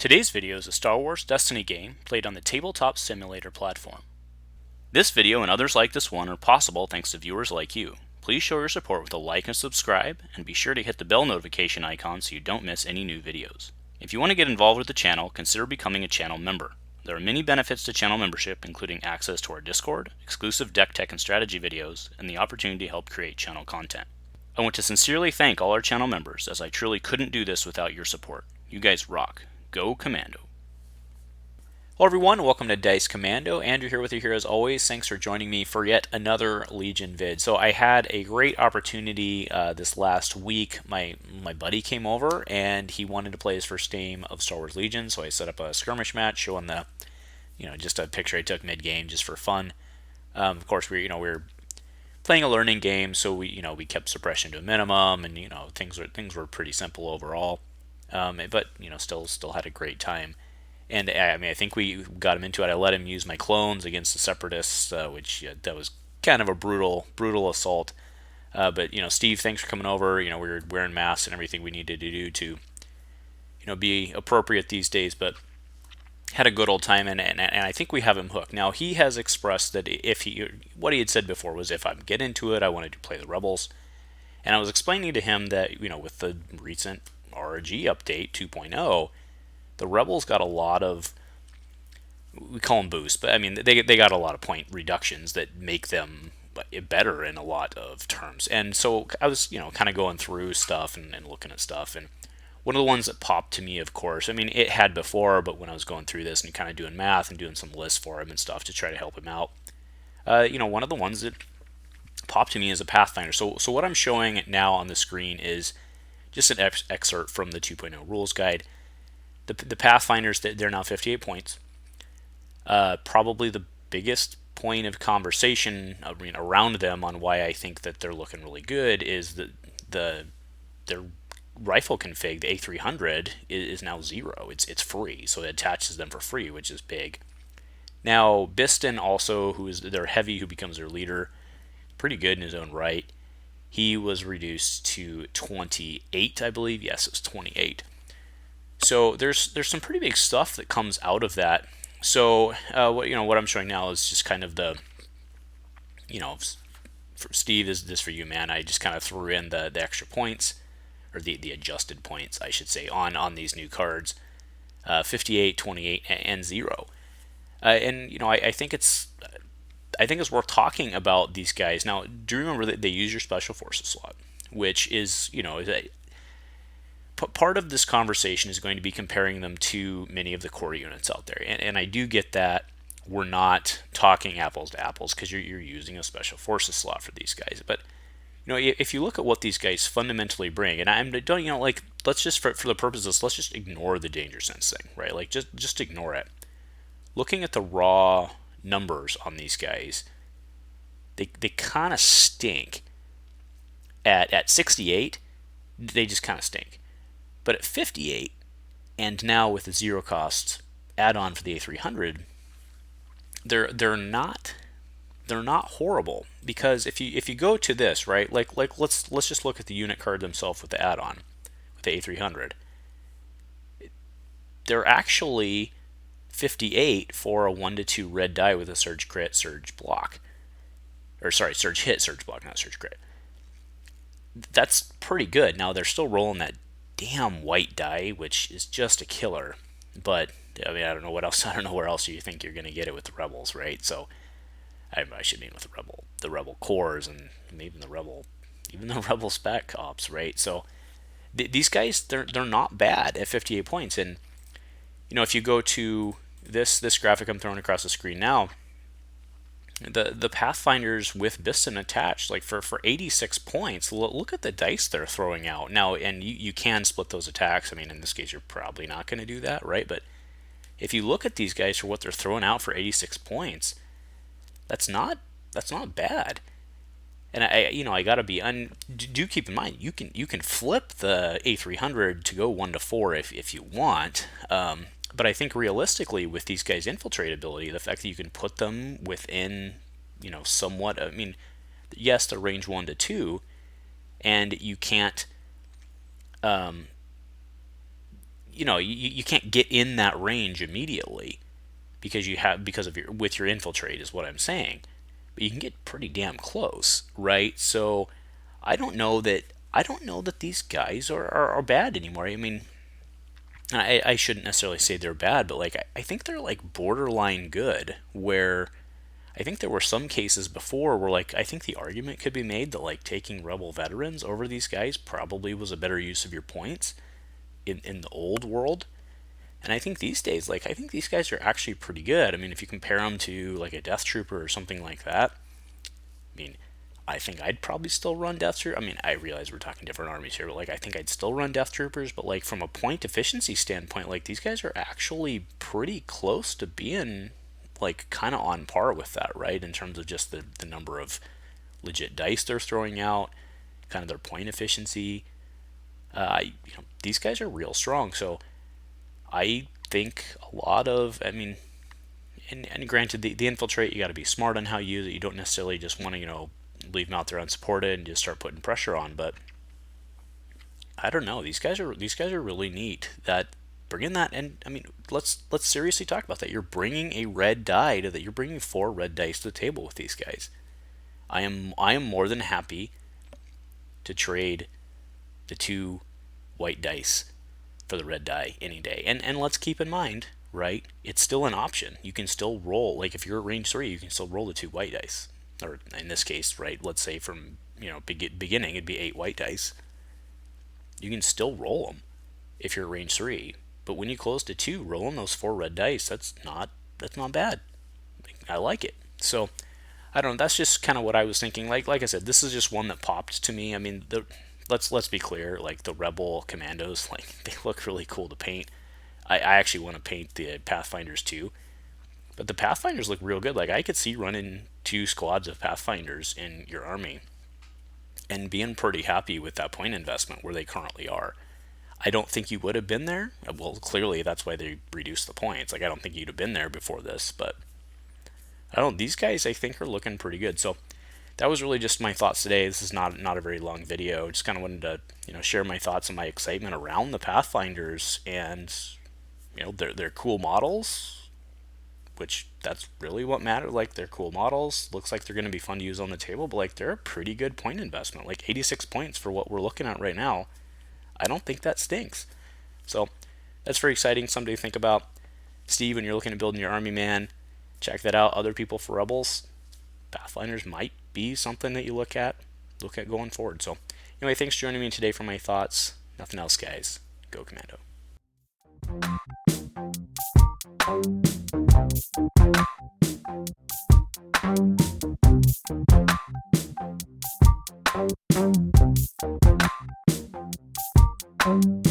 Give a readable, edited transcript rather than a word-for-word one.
Today's video is a Star Wars Destiny game played on the tabletop simulator platform. This video and others like this one are possible thanks to viewers like you. Please show your support with a like and subscribe, and be sure to hit the bell notification icon so you don't miss any new videos. If you want to get involved with the channel, consider becoming a channel member. There are many benefits to channel membership, including access to our Discord, exclusive deck tech and strategy videos, and the opportunity to help create channel content. I want to sincerely thank all our channel members, as I truly couldn't do this without your support. You guys rock. Go Commando. Hello everyone, welcome to Dice Commando. Andrew here with you here as always. Thanks for joining me for yet another Legion vid. So I had a great opportunity this last week. My buddy came over and he wanted to play his first game of Star Wars Legion, so I set up a skirmish match showing the, just a picture I took mid-game just for fun. Of course, we were playing a learning game, so we kept suppression to a minimum, and things were pretty simple overall. But still had a great time. And I think we got him into it. I let him use my clones against the Separatists, which that was kind of a brutal assault. But Steve, thanks for coming over. We were wearing masks and everything we needed to do to, be appropriate these days. But had a good old time, and I think we have him hooked. Now he has expressed that what he had said before was if I get into it, I wanted to play the Rebels. And I was explaining to him that with the recent RG update 2.0. The Rebels got a lot of, we call them boosts, but I mean they got a lot of point reductions that make them better in a lot of terms. And so I was kind of going through stuff and looking at stuff, and one of the ones that popped to me, of course, I mean it had before, but when I was going through this and kind of doing math and doing some lists for him and stuff to try to help him out, one of the ones that popped to me is a Pathfinder. So what I'm showing now on the screen is just an excerpt from the 2.0 rules guide. The Pathfinders, they're now 58 points. Probably the biggest point of conversation around them on why I think that they're looking really good is that their rifle config, the A300, is now 0. It's free, so it attaches them for free, which is big. Now, Biston also, who is their heavy, who becomes their leader, pretty good in his own right. He was reduced to 28, I believe. Yes, it was 28. So there's some pretty big stuff that comes out of that. So what I'm showing now is just kind of the, for Steve, is this for you, man? I just kind of threw in the extra points, or the adjusted points, I should say, on these new cards, 58, 28, and 0. And I think it's worth talking about these guys. Now, do remember that they use your special forces slot, which is part of this conversation is going to be comparing them to many of the core units out there. And I do get that we're not talking apples to apples because you're using a special forces slot for these guys. But, if you look at what these guys fundamentally bring, and let's just, for the purposes, let's just ignore the danger sense thing, right? Like, just ignore it. Looking at the raw numbers on these guys, they kind of stink. At 68, they just kind of stink. But at 58, and now with the 0 cost add-on for the A300, they're not horrible, because if you go to this, right, like let's just look at the unit card themselves with the add-on with the A300. They're actually 58 for a 1-2 red die with a surge crit, surge block, or sorry, surge hit, surge block, not surge crit. That's pretty good. Now they're still rolling that damn white die, which is just a killer. But I mean, I don't know what else. I don't know where else you think you're going to get it with the Rebels, right? So I should mean with the Rebel cores, and maybe the Rebel spec ops, right? So these guys, they're not bad at 58 points. And if you go to this graphic I'm throwing across the screen now, the Pathfinders with Biston attached, like for 86 points, look at the dice they're throwing out. Now, and you can split those attacks. I mean, in this case, you're probably not going to do that, right? But if you look at these guys for what they're throwing out for 86 points, that's not bad. And I gotta be do keep in mind, you can flip the A300 to go 1-4 if you want. But I think realistically, with these guys' infiltratability, the fact that you can put them within, somewhat, I mean, yes, they're range 1-2, and you can't, you can't get in that range immediately because with your infiltrate is what I'm saying. But you can get pretty damn close, right? So I don't know that these guys are bad anymore. I mean, I shouldn't necessarily say they're bad, but like I think they're like borderline good. Where I think there were some cases before where like I think the argument could be made that like taking Rebel veterans over these guys probably was a better use of your points in the old world. And I think these days, like I think these guys are actually pretty good. I mean, if you compare them to like a Death Trooper or something like that, I mean, I think I'd probably still run Death Troopers. I mean, I realize we're talking different armies here, but like I think I'd still run Death Troopers. But like from a point efficiency standpoint, like these guys are actually pretty close to being like kind of on par with that, right? In terms of just the number of legit dice they're throwing out, kind of their point efficiency. These guys are real strong. So I think a lot of, I mean, and granted, the infiltrate, you got to be smart on how you use it. You don't necessarily just want to, leave them out there unsupported and just start putting pressure on. But I don't know. These guys are really neat. That bringing that, and I mean, let's seriously talk about that. You're bringing a red die to that. You're bringing 4 red dice to the table with these guys. I am more than happy to trade the 2 white dice for the red die any day. And let's keep in mind, right? It's still an option. You can still roll. Like if you're at range 3, you can still roll the 2 white dice. Or in this case, right? Let's say from beginning, it'd be 8 white dice. You can still roll them if you're at range 3. But when you close to 2, rolling those 4 red dice, that's not bad. I like it. So I don't know. That's just kind of what I was thinking. Like I said, this is just one that popped to me. I mean, let's be clear. Like the Rebel Commandos, like they look really cool to paint. I actually want to paint the Pathfinders too. But the Pathfinders look real good. Like I could see running 2 squads of Pathfinders in your army and being pretty happy with that point investment where they currently are. I don't think you would have been there. Well, clearly that's why they reduced the points. Like I don't think you'd have been there before this, but I don't. These guys I think are looking pretty good. So that was really just my thoughts today. This is not a very long video. Just kind of wanted to share my thoughts and my excitement around the Pathfinders and they're cool models. Which that's really what matters. Like they're cool models. Looks like they're going to be fun to use on the table, but like they're a pretty good point investment. Like 86 points for what we're looking at right now. I don't think that stinks. So that's very exciting. Something to think about. Steve, when you're looking at building your army, man, check that out. Other people for Rebels, Pathfinders might be something that you look at going forward. So anyway, thanks for joining me today for my thoughts. Nothing else, guys. Go Commando. Thank you.